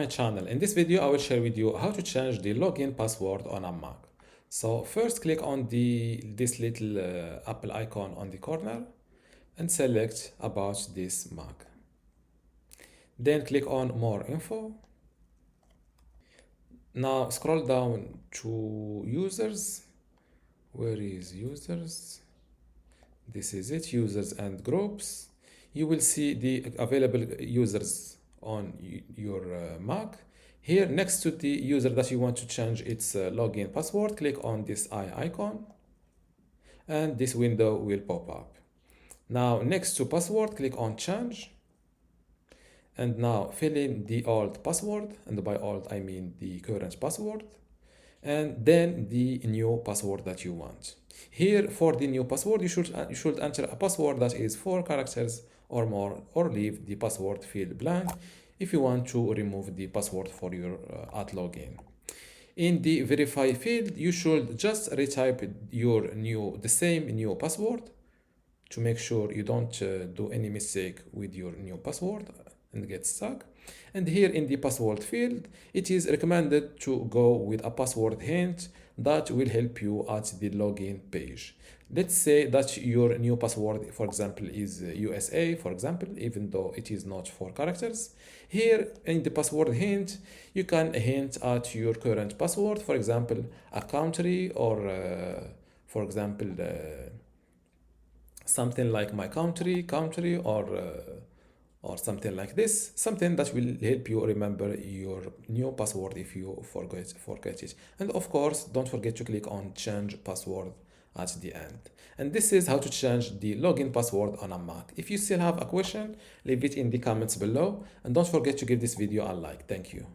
My channel. In this video, I will share with you how to change the login password on a Mac. So first click on this little Apple icon on the corner and select about this Mac. Then click on more info. Now scroll down to users. Where is users? This is it, users and groups. You will see the available users on your Mac. Here next to the user that you want to change its login password, click on this eye icon and this window will pop up. Now next to password, click on change and now fill in the old password, and by old I mean the current password, and then the new password that you want. Here for the new password, you should enter a password that is 4 characters or more, or leave the password field blank if you want to remove the password for your at login. In the verify field, you should just retype the same new password to make sure you don't do any mistake with your new password and get stuck. And here in the password field, it is recommended to go with a password hint that will help you at the login page. Let's say that your new password, for example, is USA, for example, even though it is not 4 characters. Here in the password hint, you can hint at your current password, for example, a country, or for example, something like my country, or something like this, something that will help you remember your new password if you forget it. And of course, don't forget to click on change password at the end. And this is how to change the login password on a Mac. If you still have a question, leave it in the comments below, and don't forget to give this video a like. Thank you.